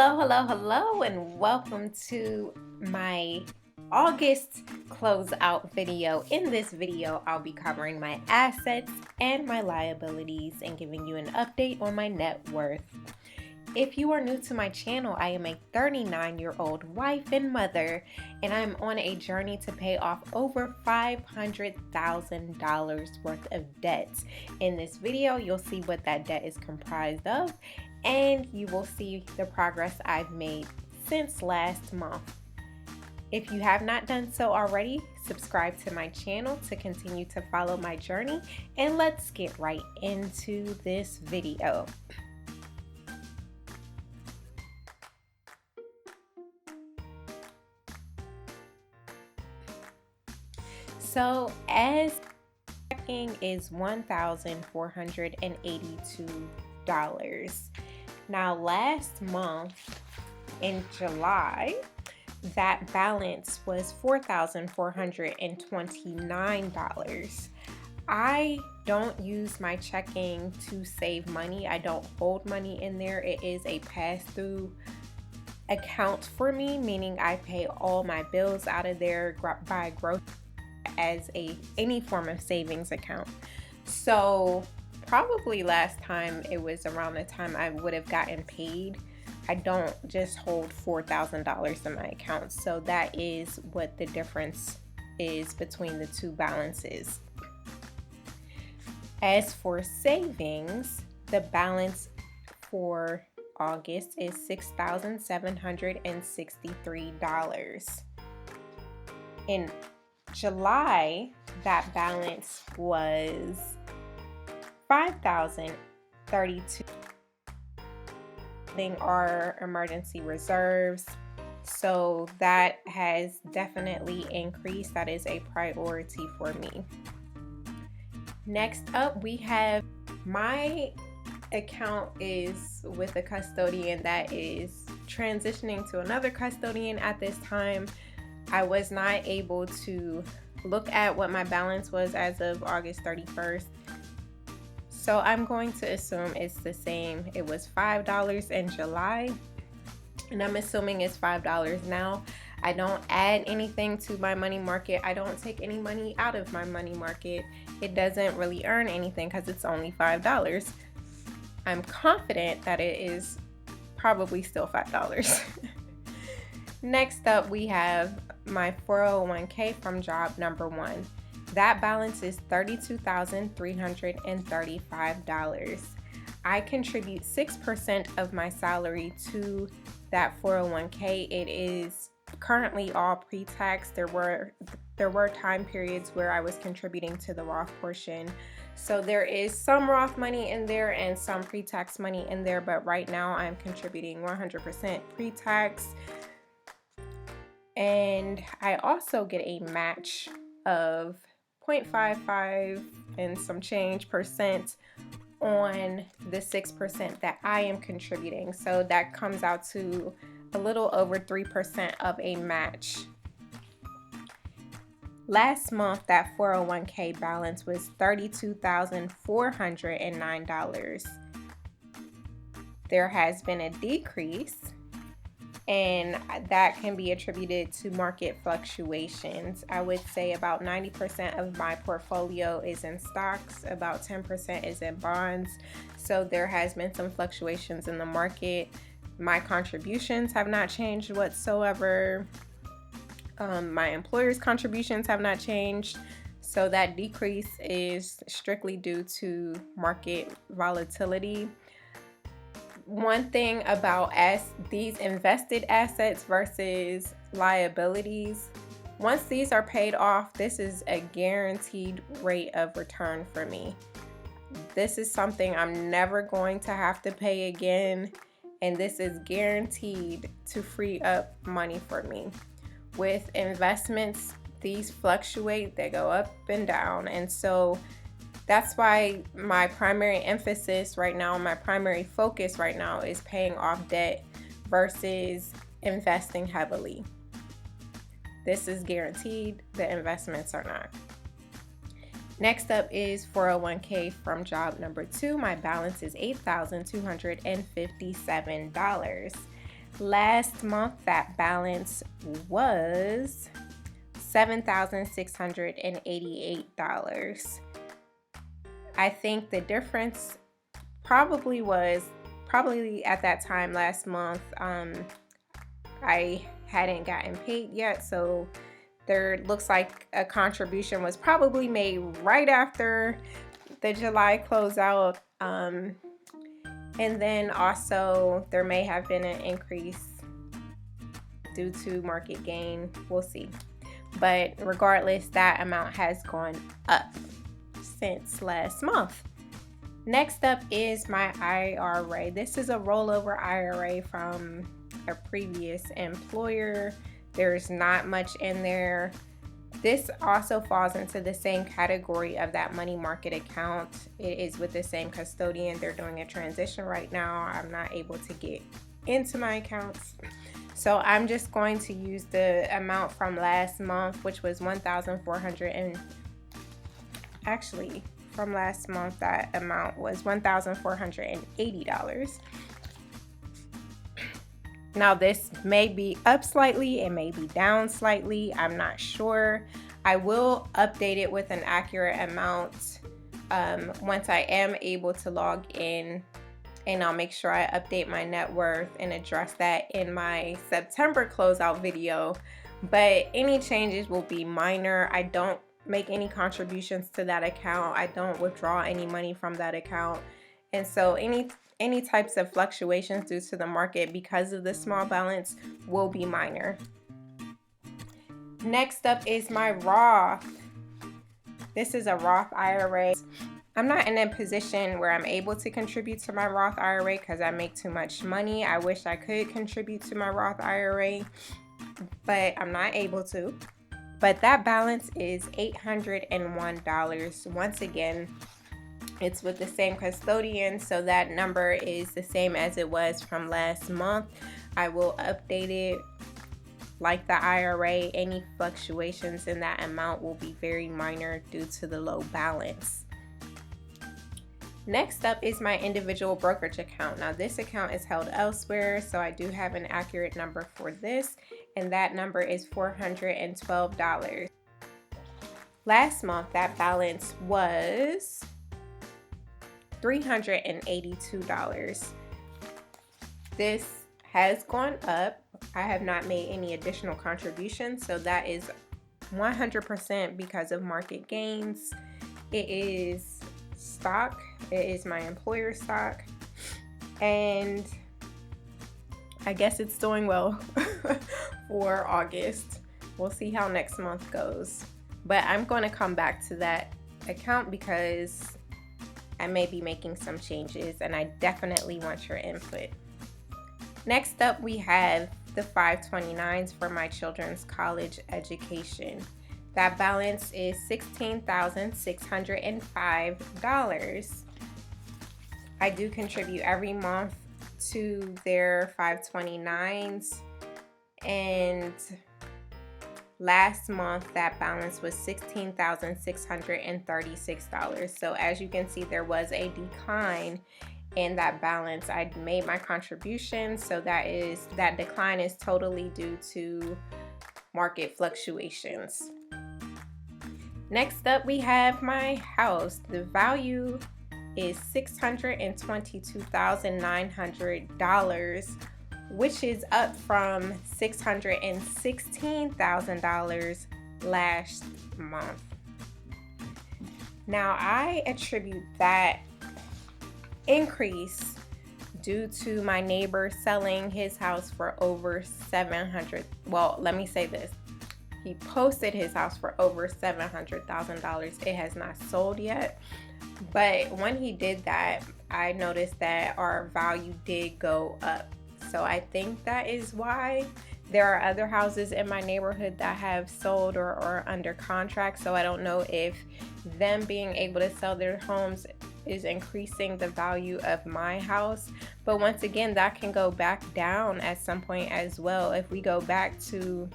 Hello, and welcome to my August closeout video. In this video, I'll be covering my assets and my liabilities and giving you an update on my net worth. If you are new to my channel, I am a 39-year-old wife and mother, and I'm on a journey to pay off over $500,000 worth of debt. In this video, you'll see what that debt is comprised of, and you will see the progress I've made since last month. If you have not done so already, subscribe to my channel to continue to follow my journey, and let's get right into this video. So as checking is $1,482. Now last month in July, that balance was $4,429. I don't use my checking to save money. I don't hold money in there. It is a pass-through account for me, meaning I pay all my bills out of there, buy groceries as any form of savings account. So probably last time it was around the time I would have gotten paid. I don't just hold $4,000 in my account. So that is what the difference is between the two balances. As for savings, the balance for August is $6,763. In July, that balance was $5,032. Our emergency reserves, so that has definitely increased. That is a priority for me. Next up, we have my account is with a custodian that is transitioning to another custodian at this time. I was not able to look at what my balance was as of August 31st. So I'm going to assume it's the same. It was $5 in July, and I'm assuming it's $5 now. I don't add anything to my money market. I don't take any money out of my money market. It doesn't really earn anything because it's only $5. I'm confident that it is probably still $5. Next up, we have my 401k from job number one. That balance is $32,335. I contribute 6% of my salary to that 401k. It is currently all pre-tax. There were time periods where I was contributing to the Roth portion. So there is some Roth money in there and some pre-tax money in there, but right now I'm contributing 100% pre-tax. And I also get a match of 0.55 and some change percent on the 6% that I am contributing. So that comes out to a little over 3% of a match. Last month, that 401k balance was $32,409. There has been a decrease, and that can be attributed to market fluctuations. I would say about 90% of my portfolio is in stocks, about 10% is in bonds. So there has been some fluctuations in the market. My contributions have not changed whatsoever. My employer's contributions have not changed. So that decrease is strictly due to market volatility. One thing about these invested assets versus liabilities, once these are paid off, this is a guaranteed rate of return for me. This is something I'm never going to have to pay again, and this is guaranteed to free up money for me. With investments, these fluctuate, they go up and down, and so that's why my primary emphasis right now, my primary focus right now is paying off debt versus investing heavily. This is guaranteed, the investments are not. Next up is 401k from job number two. My balance is $8,257. Last month, that balance was $7,688. I think the difference probably at that time last month, I hadn't gotten paid yet, so there looks like a contribution was probably made right after the July closeout. And then also there may have been an increase due to market gain. We'll see. But regardless, that amount has gone up since last month. Next up is my IRA. This is a rollover IRA from a previous employer. There's not much in there. This also falls into the same category of that money market account. It is with the same custodian. They're doing a transition right now. I'm not able to get into my accounts. So I'm just going to use the amount from last month, which was $1,400, and actually from last month that amount was $1,480. Now this may be up slightly, it may be down slightly, I'm not sure. I will update it with an accurate amount once I am able to log in, and I'll make sure I update my net worth and address that in my September closeout video. But any changes will be minor. I don't make any contributions to that account. I don't withdraw any money from that account. And so any types of fluctuations due to the market because of the small balance will be minor. Next up is my Roth. This is a Roth IRA. I'm not in a position where I'm able to contribute to my Roth IRA because I make too much money. I wish I could contribute to my Roth IRA, but I'm not able to. But that balance is $801. Once again, it's with the same custodian, so that number is the same as it was from last month. I will update it like the IRA. Any fluctuations in that amount will be very minor due to the low balance. Next up is my individual brokerage account. Now this account is held elsewhere, so I do have an accurate number for this, and that number is $412. Last month, that balance was $382. This has gone up. I have not made any additional contributions, so that is 100% because of market gains. It is stock. It is my employer stock, and I guess it's doing well for August. We'll see how next month goes, but I'm going to come back to that account because I may be making some changes and I definitely want your input. Next up, we have the 529s for my children's college education. That balance is $16,605. I do contribute every month to their 529s, and last month that balance was $16,636. So as you can see, there was a decline in that balance. I made my contribution, so that decline is totally due to market fluctuations. Next up, we have my house. The value is $622,900, which is up from $616,000 last month. Now, I attribute that increase due to my neighbor selling his house for over $700,000. Well, let me say this. He posted his house for over $700,000. It has not sold yet. But when he did that, I noticed that our value did go up. So I think that is why. There are other houses in my neighborhood that have sold or are under contract. So I don't know if them being able to sell their homes is increasing the value of my house. But once again, that can go back down at some point as well. If we go back to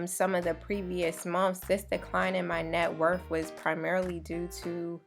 some of the previous months, this decline in my net worth was primarily due to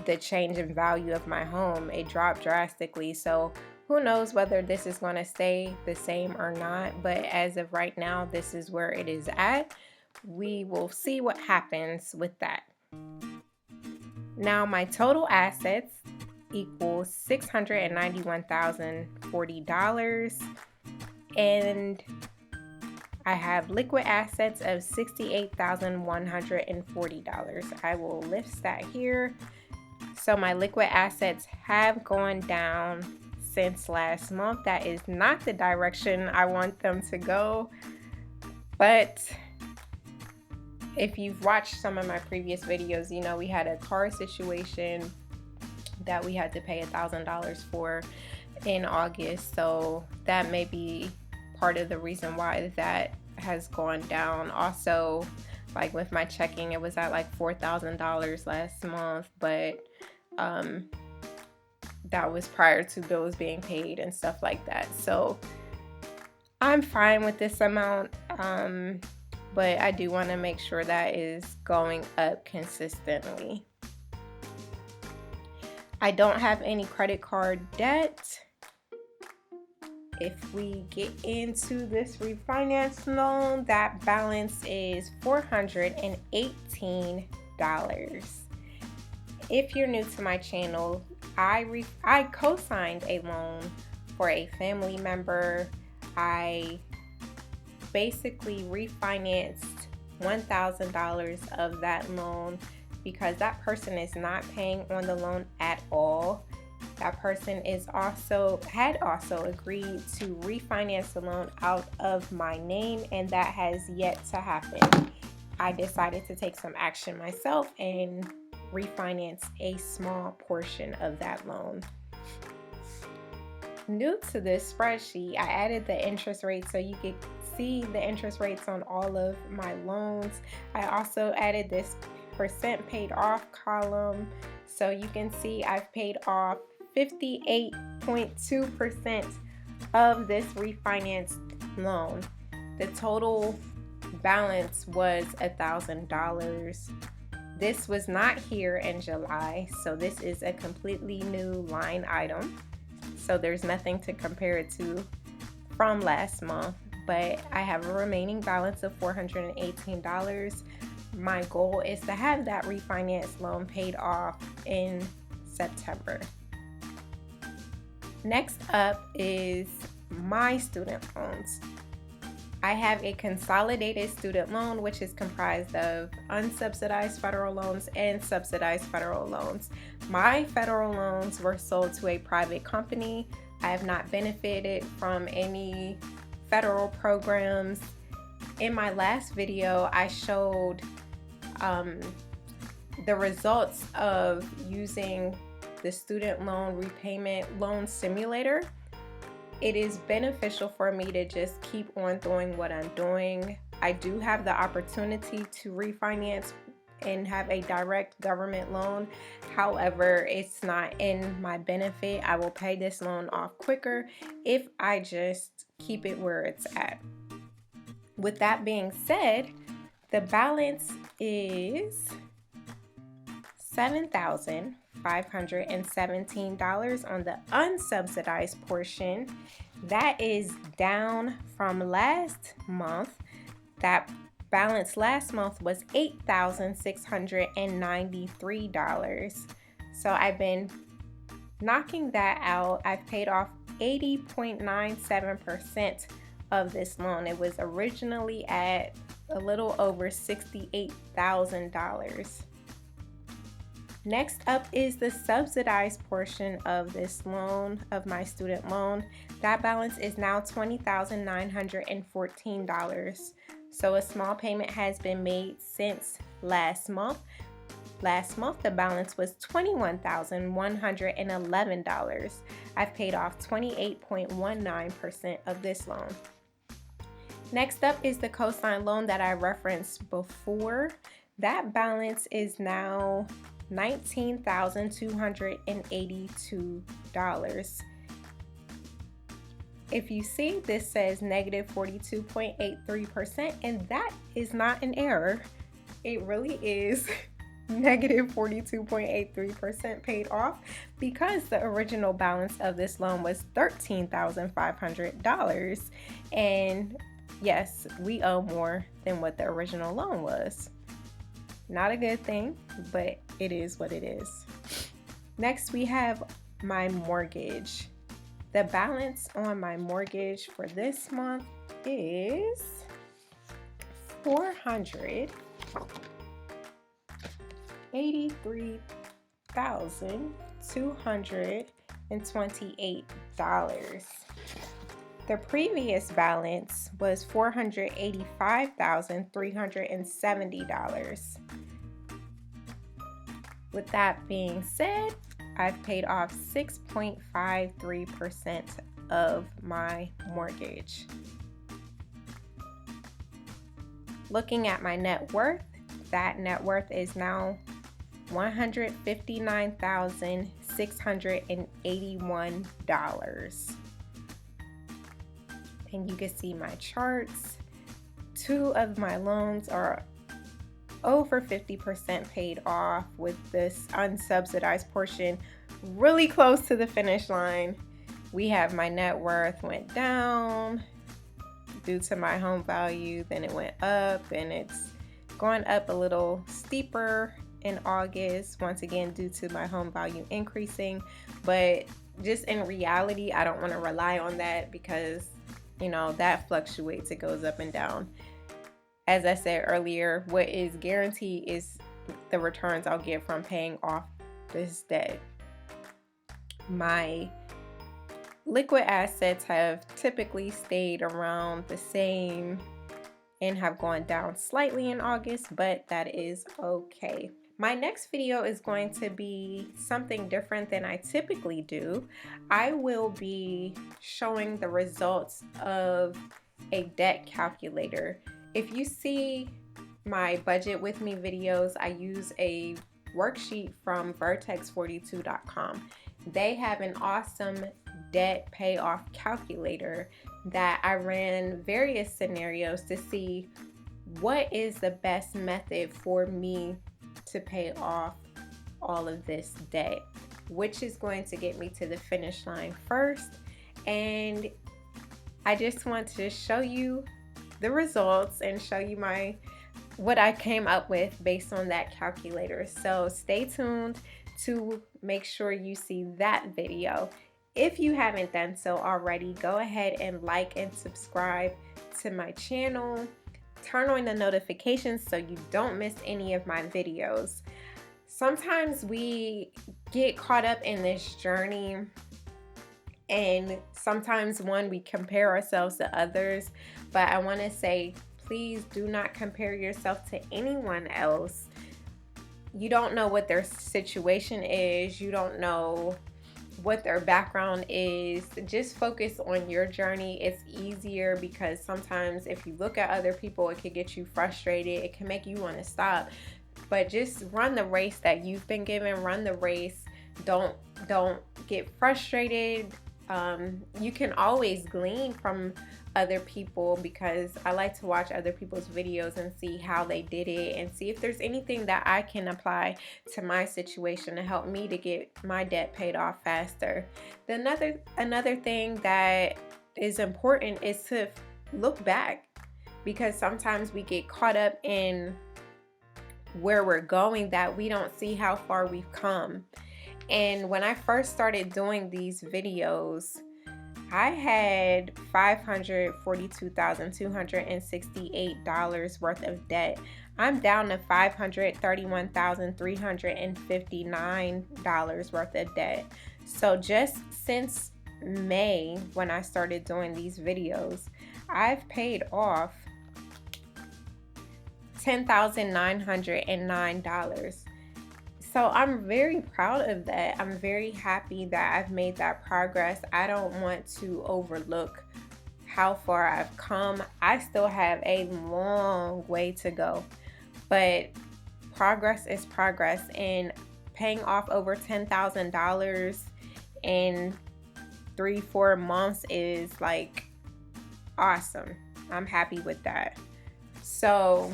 the change in value of my home. It dropped drastically. So Who knows whether this is going to stay the same or not, but as of right now, this is where it is at. We will see what happens with that. Now my total assets equals $691,040, and I have liquid assets of $68,140. I will list that here. So my liquid assets have gone down since last month. That is not the direction I want them to go, but if you've watched some of my previous videos, you know we had a car situation that we had to pay $1,000 for in August, so that may be part of the reason why that has gone down. Also, like with my checking, it was at like $4,000 last month, but that was prior to bills being paid and stuff like that. So I'm fine with this amount, but I do want to make sure that is going up consistently. I don't have any credit card debt. If we get into this refinance loan, that balance is $418. If you're new to my channel, I co-signed a loan for a family member. I basically refinanced $1,000 of that loan because that person is not paying on the loan at all. That person had also agreed to refinance the loan out of my name, and that has yet to happen. I decided to take some action myself and refinance a small portion of that loan. New to this spreadsheet, I added the interest rate so you could see the interest rates on all of my loans. I also added this percent paid off column so you can see I've paid off 58.2% of this refinanced loan. The total balance was $1,000. This was not here in July, so this is a completely new line item. So there's nothing to compare it to from last month, but I have a remaining balance of $418. My goal is to have that refinance loan paid off in September. Next up is my student loans. I have a consolidated student loan, which is comprised of unsubsidized federal loans and subsidized federal loans. My federal loans were sold to a private company. I have not benefited from any federal programs. In my last video, I showed the results of using the student loan repayment loan simulator. It is beneficial for me to just keep on doing what I'm doing. I do have the opportunity to refinance and have a direct government loan. However, it's not in my benefit. I will pay this loan off quicker if I just keep it where it's at. With that being said, the balance is $7,517 on the unsubsidized portion. That is down from last month. That balance last month was $8,693. So I've been knocking that out. I've paid off 80.97% of this loan. It was originally at a little over $68,000. Next up is the subsidized portion of this loan, of my student loan. That balance is now $20,914. So a small payment has been made since last month. Last month, the balance was $21,111. I've paid off 28.19% of this loan. Next up is the cosign loan that I referenced before. That balance is now $19,282. If you see, this says negative 42.83%, and that is not an error. It really is negative 42.83% paid off because the original balance of this loan was $13,500. And yes, we owe more than what the original loan was. Not a good thing, but it is what it is. Next, we have my mortgage. The balance on my mortgage for this month is $483,228. The previous balance was $485,370. With that being said, I've paid off 6.53% of my mortgage. Looking at my net worth, that net worth is now $159,681. And you can see my charts. 2 of my loans are over 50% paid off, with this unsubsidized portion really close to the finish line. We have my net worth went down due to my home value, then it went up, and it's going up a little steeper in August, once again due to my home value increasing. But just in reality, I don't want to rely on that because, you know, that fluctuates, it goes up and down. As I said earlier, what is guaranteed is the returns I'll get from paying off this debt. My liquid assets have typically stayed around the same and have gone down slightly in August, but that is okay. My next video is going to be something different than I typically do. I will be showing the results of a debt calculator. If you see my budget with me videos, I use a worksheet from vertex42.com. They have an awesome debt payoff calculator that I ran various scenarios to see what is the best method for me to pay off all of this debt, which is going to get me to the finish line first. And I just want to show you the results and show you what I came up with based on that calculator. So stay tuned to make sure you see that video. If you haven't done so already, go ahead and like and subscribe to my channel. Turn on the notifications so you don't miss any of my videos. Sometimes we get caught up in this journey, and sometimes we compare ourselves to others, but I want to say, please do not compare yourself to anyone else. You don't know what their situation is. You don't know what their background is. Just focus on your journey. It's easier because sometimes if you look at other people, it can get you frustrated. It can make you want to stop. But just run the race that you've been given. Run the race. Don't get frustrated. You can always glean from other people, because I like to watch other people's videos and see how they did it and see if there's anything that I can apply to my situation to help me to get my debt paid off faster. Another thing that is important is to look back, because sometimes we get caught up in where we're going that we don't see how far we've come. And when I first started doing these videos, I had $542,268 worth of debt. I'm down to $531,359 worth of debt. So just since May, when I started doing these videos, I've paid off $10,909. So I'm very proud of that. I'm very happy that I've made that progress. I don't want to overlook how far I've come. I still have a long way to go, but progress is progress, and paying off over $10,000 in 3-4 months is like awesome. I'm happy with that. So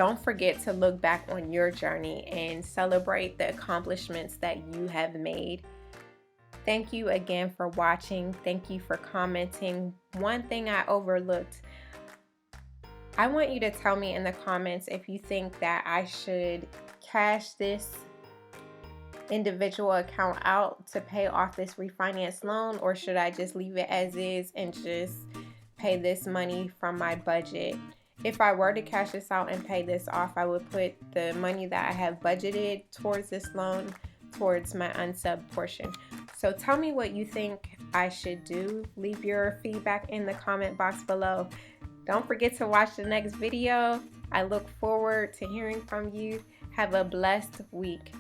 don't forget to look back on your journey and celebrate the accomplishments that you have made. Thank you again for watching. Thank you for commenting. One thing I overlooked, I want you to tell me in the comments if you think that I should cash this individual account out to pay off this refinance loan, or should I just leave it as is and just pay this money from my budget. If I were to cash this out and pay this off, I would put the money that I have budgeted towards this loan towards my unsub portion. So tell me what you think I should do. Leave your feedback in the comment box below. Don't forget to watch the next video. I look forward to hearing from you. Have a blessed week.